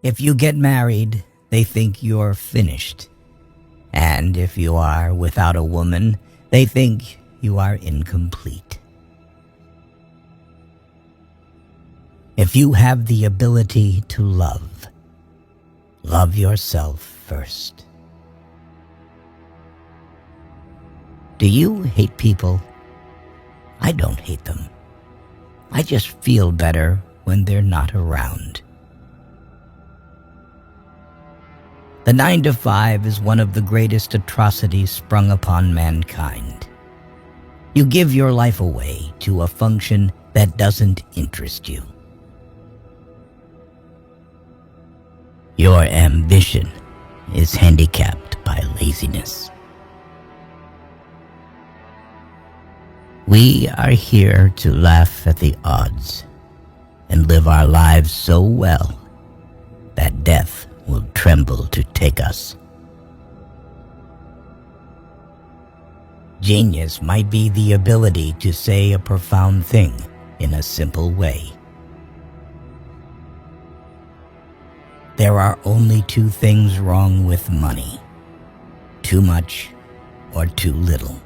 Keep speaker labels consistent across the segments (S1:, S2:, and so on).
S1: If you get married, they think you're finished. And if you are without a woman, they think you are incomplete. If you have the ability to love, love yourself first. Do you hate people? I don't hate them. I just feel better when they're not around. The 9-to-5 is one of the greatest atrocities sprung upon mankind. You give your life away to a function that doesn't interest you. Your ambition is handicapped by laziness. We are here to laugh at the odds and live our lives so well that death will tremble to take us. Genius might be the ability to say a profound thing in a simple way. There are only two things wrong with money: too much or too little.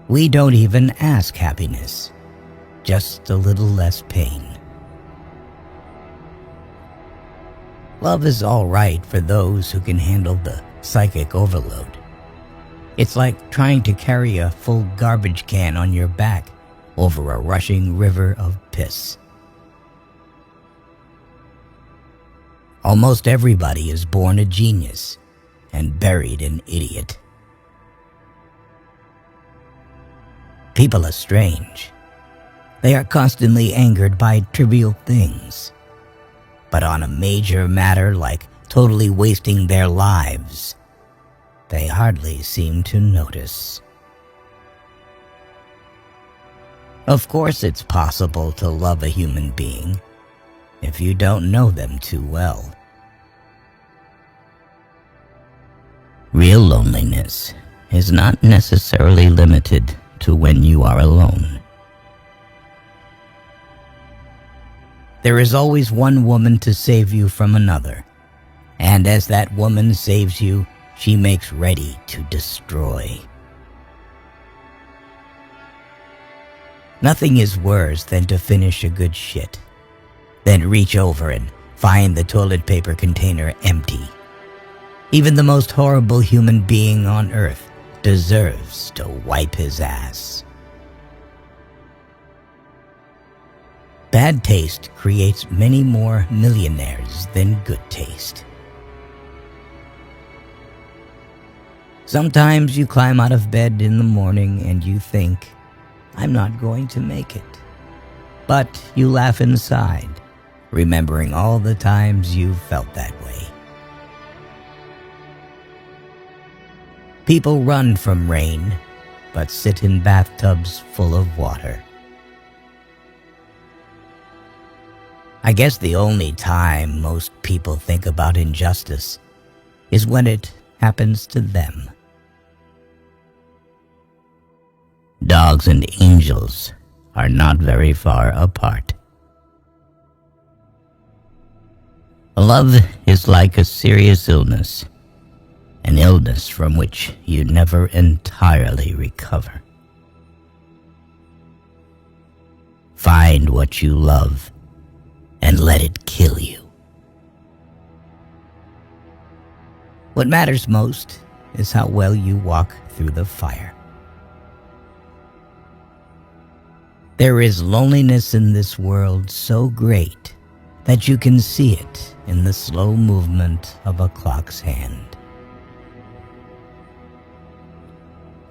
S1: We don't even ask happiness, just a little less pain. Love is all right for those who can handle the psychic overload. It's like trying to carry a full garbage can on your back over a rushing river of piss. Almost everybody is born a genius and buried an idiot. People are strange. They are constantly angered by trivial things. But on a major matter like totally wasting their lives, they hardly seem to notice. Of course it's possible to love a human being if you don't know them too well. Real loneliness is not necessarily limited to when you are alone. There is always one woman to save you from another, and as that woman saves you, she makes ready to destroy. Nothing is worse than to finish a good shit, then reach over and find the toilet paper container empty. Even the most horrible human being on earth deserves to wipe his ass. Bad taste creates many more millionaires than good taste. Sometimes you climb out of bed in the morning and you think, I'm not going to make it. But you laugh inside, remembering all the times you felt that way. People run from rain, but sit in bathtubs full of water. I guess the only time most people think about injustice is when it happens to them. Dogs and angels are not very far apart. Love is like a serious illness, an illness from which you never entirely recover. Find what you love and let it kill you. What matters most is how well you walk through the fire. There is loneliness in this world so great that you can see it in the slow movement of a clock's hand.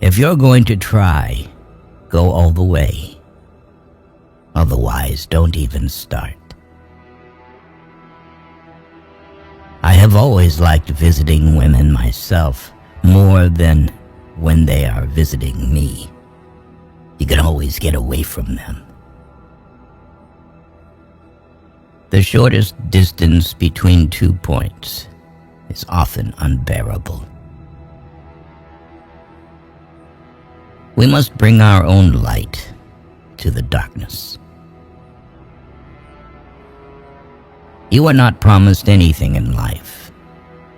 S1: If you're going to try, go all the way. Otherwise, don't even start. I have always liked visiting women myself, more than when they are visiting me. You can always get away from them. The shortest distance between 2 points is often unbearable. We must bring our own light to the darkness. You are not promised anything in life.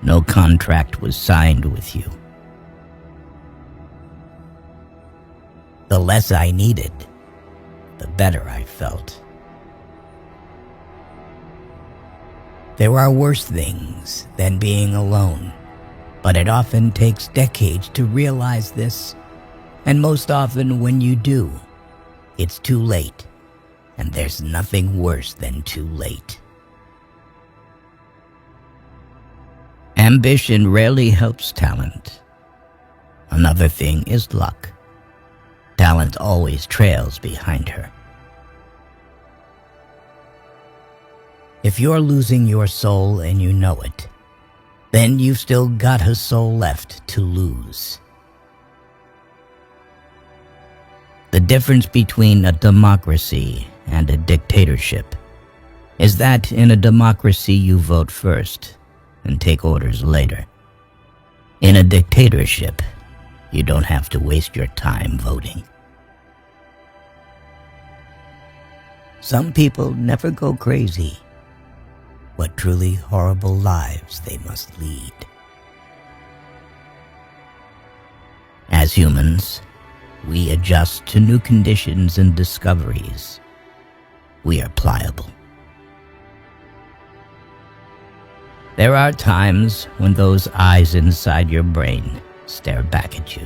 S1: No contract was signed with you. The less I needed, the better I felt. There are worse things than being alone, but it often takes decades to realize this, and most often when you do, it's too late, and there's nothing worse than too late. Ambition rarely helps talent. Another thing is luck. Talent always trails behind her. If you're losing your soul and you know it, then you've still got a soul left to lose. The difference between a democracy and a dictatorship is that in a democracy you vote first and take orders later. In a dictatorship, you don't have to waste your time voting. Some people never go crazy. What truly horrible lives they must lead. As humans, we adjust to new conditions and discoveries. We are pliable. There are times when those eyes inside your brain stare back at you.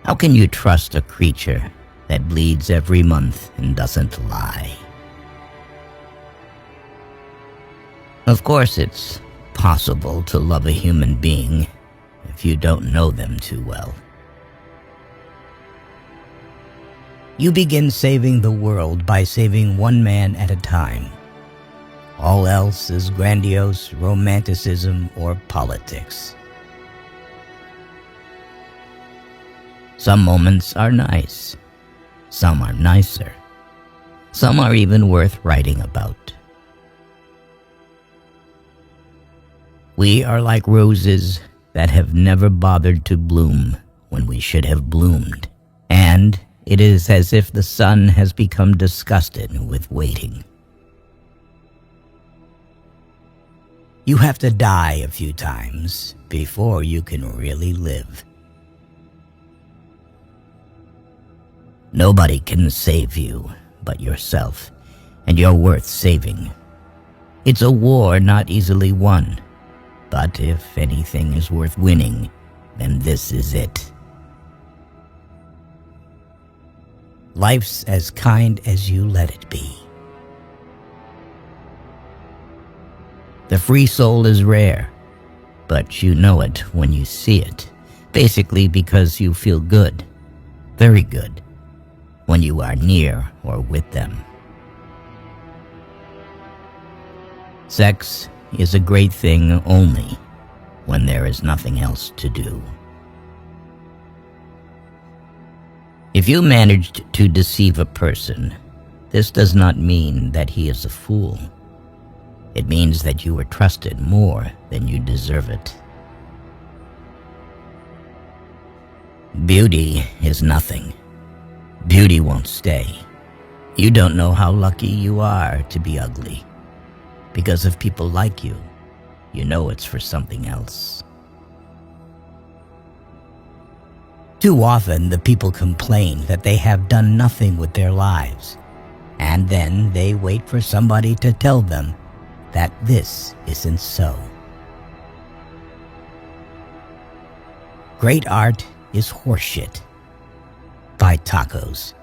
S1: How can you trust a creature that bleeds every month and doesn't lie? Of course, it's possible to love a human being if you don't know them too well. You begin saving the world by saving one man at a time. All else is grandiose romanticism or politics. Some moments are nice. Some are nicer. Some are even worth writing about. We are like roses that have never bothered to bloom when we should have bloomed, and it is as if the sun has become disgusted with waiting. You have to die a few times before you can really live. Nobody can save you but yourself, and you're worth saving. It's a war not easily won, but if anything is worth winning, then this is it. Life's as kind as you let it be. The free soul is rare, but you know it when you see it, basically because you feel good, very good, when you are near or with them. Sex is a great thing only when there is nothing else to do. If you managed to deceive a person, this does not mean that he is a fool. It means that you were trusted more than you deserve it. Beauty is nothing. Beauty won't stay. You don't know how lucky you are to be ugly. Because if people like you, you know it's for something else. Too often, the people complain that they have done nothing with their lives, and then they wait for somebody to tell them that this isn't so. Great art is horseshit. Buy tacos.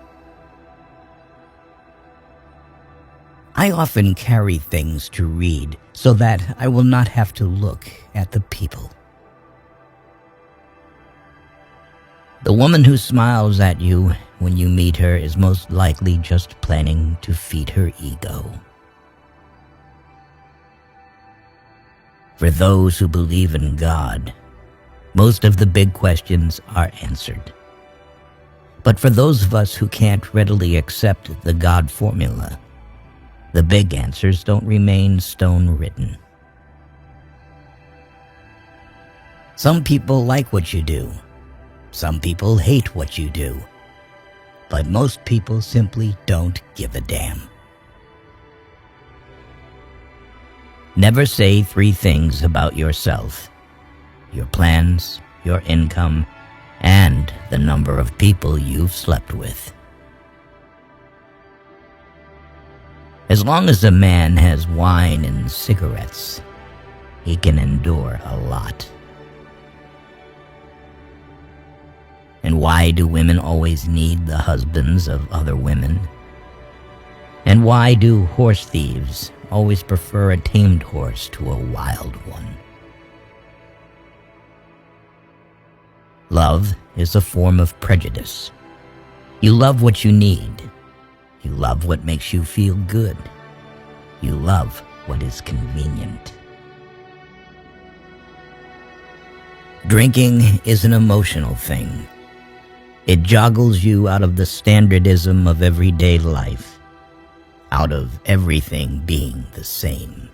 S1: I often carry things to read so that I will not have to look at the people. The woman who smiles at you when you meet her is most likely just planning to feed her ego. For those who believe in God, most of the big questions are answered. But for those of us who can't readily accept the God formula, the big answers don't remain stone-written. Some people like what you do. Some people hate what you do. But most people simply don't give a damn. Never say 3 things about yourself: your plans, your income, and the number of people you've slept with. As long as a man has wine and cigarettes, he can endure a lot. And why do women always need the husbands of other women? And why do horse thieves always prefer a tamed horse to a wild one? Love is a form of prejudice. You love what you need. You love what makes you feel good. You love what is convenient. Drinking is an emotional thing. It joggles you out of the standardism of everyday life, out of everything being the same.